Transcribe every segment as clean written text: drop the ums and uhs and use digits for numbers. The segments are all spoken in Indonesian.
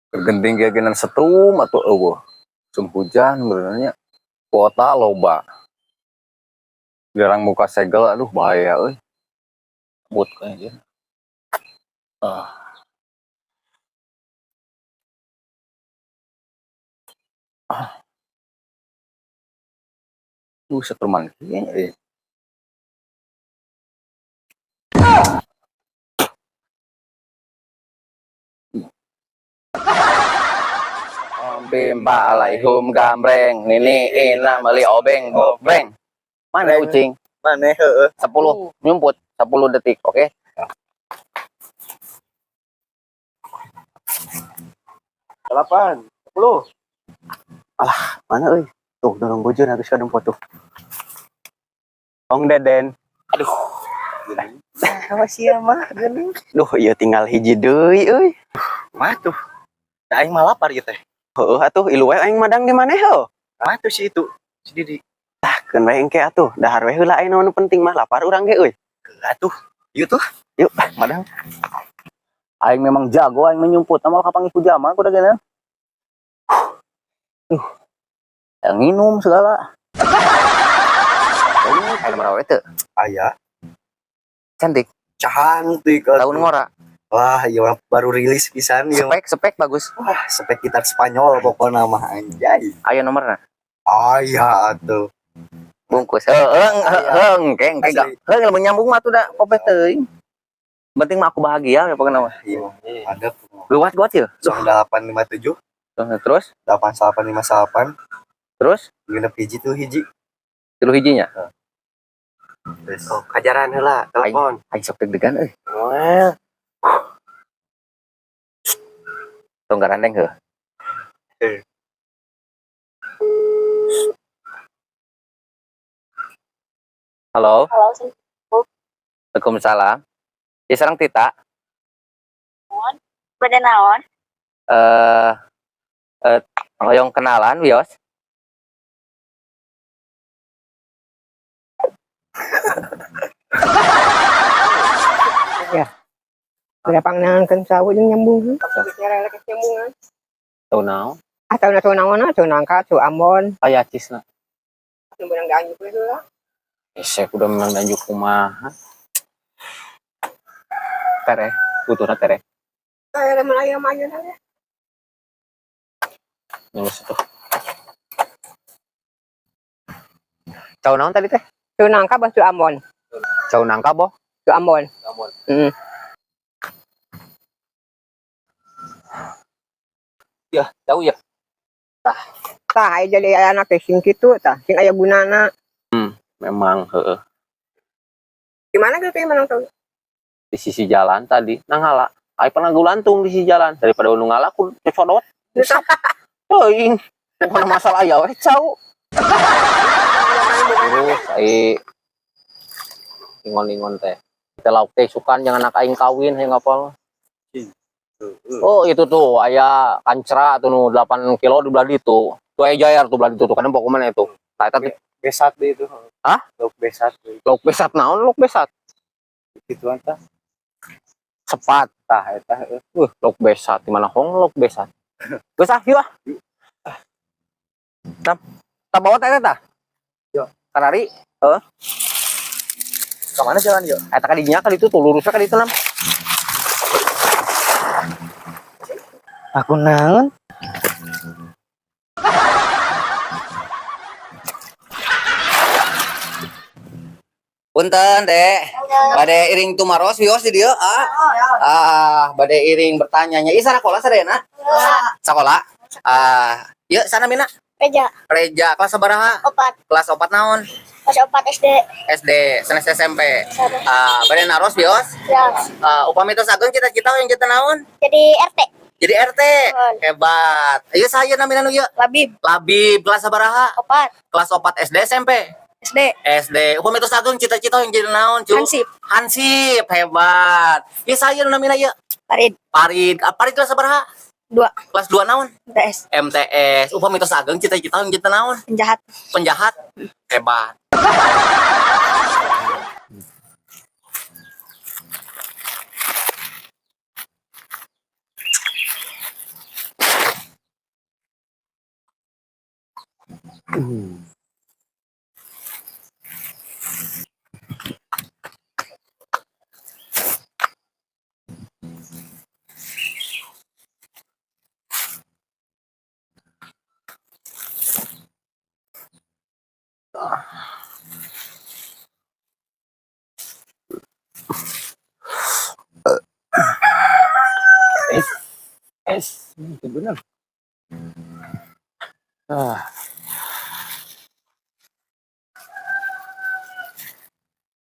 Genting kayak setrum atau musim hujan benernya kuota loba. Jarang muka segel, aduh bahaya euy. But kayaknya. Setruman kayaknya. Bimba alaihum gambreng nini ina meli obeng bobreng. Mana kucing? Mana heeh? 10 nyumput 10 detik, oke? Okay? 8, 10. Alah, mana euy? Tuh, dorong bujur habis kadang foto. Ong Deden. Aduh. Apa sih mah geuning? Duh, ieu tinggal hiji deui euy. Mah tuh. Da aing mah lapar ieu teh. Heueuh atuh ilu we aing madang di maneh heuh. Mah tuh si itu. Si Didi. Tah, keun we engke atuh. Dahar we heula aya nu penting mah lapar urang ge euy. Atuh. Yuk tuh. Yuk, madang. Aing memang jago aing menyumput, amal kapangi ku jama kuda geuna. Yang minum segala. Ini kayak nomor apa itu? Aya. Cantik. Cantik. Tahun ngora. Wah, iya baru rilis pisan ieu. Spek bagus. Wah, spek gitar Spanyol pokoknya mah anjay. Ayo nomorna. Aya atuh. Bungkus. Heung, keng heung menyambung mah tuh da kopet teuing. Penting mah aku bahagia ya pokoknya mah. Iya. Ada. Gawat ya. 0857. Terus 8858. Terus genep hiji tuh hiji. tilu hijinya. Terus kajaran heula telepon. Aing sok deg-degan euy. Well. Tong garandeng heuh. Halo. Halo, Waalaikumsalam. Ya sareng Tita. Pada naon? Hoyong kenalan wios. Ya. Udah pangnangan sawo jeung nyambung. Nyarelek nyambungan. Tau naon? Atau naon nangka tu Ambon. Aya cisna. Nu beunang danjuk we heula. Esek udah memang danjuk kumaha. Tere, butuhna tere. Aya Malaya mah ya. Nulus itu. Cau naon tadi teh? Tu nangka bos tu Ambon. Cau nangka boh? Tu Ambon. Heeh. Ya, tahu ya. Tah aya jadi anak sing kitu tah, sing aya gunana. Memang heeh. Gimana gitu mana tahu? Di sisi jalan tadi nangala. Ai pernah gulantung di sisi jalan daripada nu ngala ku codot. Teuing. Bukan masalah ya we cau. Terus ai ingon-ingon teh. Kita lauk teh sukan jangan anak aing kawin he ngapal. Oh itu tuh aya kancra tuh nu 8 kilo di belah ditu. Tuh aya jayar tuh belah ditu tuh kadang pokoknya itu. Tah eta Besat deh itu. Hah? Lauk besat. lauk besat naon lauk besat? Gituan tah. Sepat tah eta lauk besat di mana hong lauk besat. Geus ah yuk ah. Tah bawa teh tah. Yo. Karari. Ka mana jalan yuk? Eta ka dinya ka ditu tuh lurusnya ka ditu nam. Aku naon? Punten dek, bade iring tumaros wios di dieu bade iring bertanyanya. Ih sakola sadayana? Sakola. Yuk sana Mina. Reja kelas sabaraha? 4. Kelas 4 naon? Kelas 4 SD. SD, sanes SMP. Bade naros wios. Ya. Upami tos ageung cita-cita yang kita naon? Jadi RT. Jadi RT. Hebat. Ayo saya namina nu ieu. Labib. Labib kelas sabaraha? 4. Kelas 4 SD SMP. SD. SD. Upami tos ageung cita-cita yang jadi naon, Cu? Hansip. Hansip, hebat. Ieu saya namina ieu. Farid. Parid kelas sabaraha? 2. Kelas 2 naon? MTS. MTS. Upami tos ageung cita-cita yang jadi naon? Penjahat. Penjahat. Hebat. Itu benar. Ah.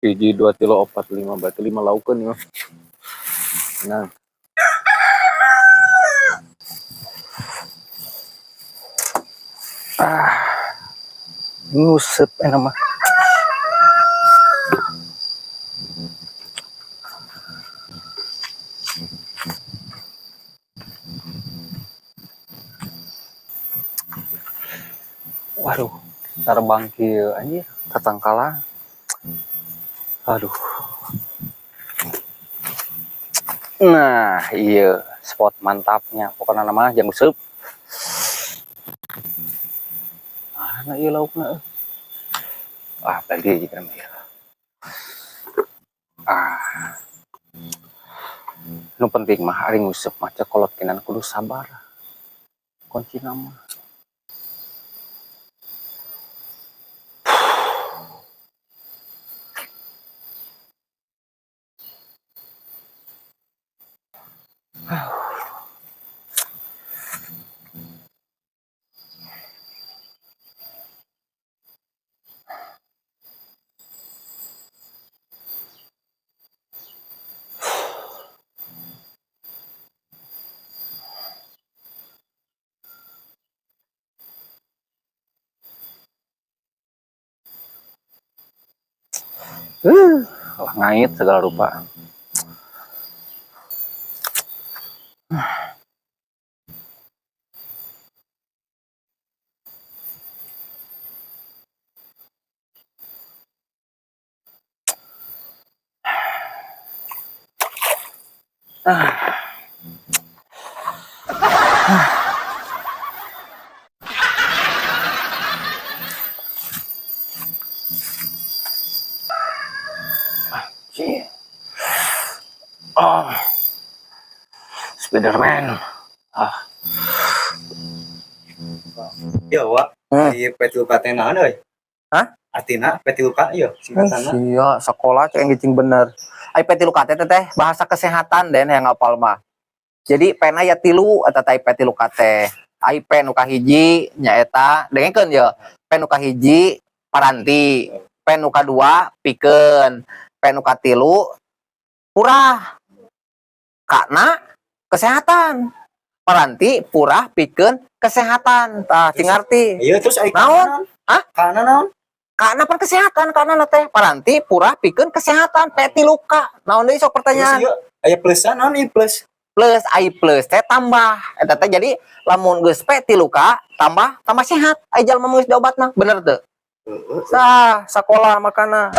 Hiji 2 kilo 45 berarti 5 laukeun ya. Nah. Ngusep enak mah. Waduh, terbang kieu anjir, tatangkala. Aduh. Nah, iya spot mantapnya. Pokoknya nama jang useup. Mana ieu laukna? Tadi jika nama ya. Nu penting mah ari nguseup mah cekolot kinan kudu sabar. Kunci nama. Ngait segala rupa. Spiderman. Iya, Wak. Ieu P3K teh naon euy? Hah? Artina P3K ieu singkatanna. Iya, sekolah cek ngicing bener. Ai P3K teh bahasa kesehatan den yang ngapal mah. Jadi pena ya tilu eta teh P3K teh. Ai P nu kahiji nyaeta dengekeun ye. P nu kahiji paranti, P nu kadua pikeun, P nu katilu purah. Karena kesehatan. Paranti purah pikeun kesehatan. Tah cing arti. Iya terus ai Naon? Hah? kana naon? Karena pan kesehatan karena teh paranti purah pikeun kesehatan P3K. Naon deui sok pertanyaan? Terus ieu aya plusan naon ieu plus? Plus I plus teh tambah eta teh jadi lamun geus P3K tambah sehat aya jalma geus diobat mah bener teu? Sah sekolah makana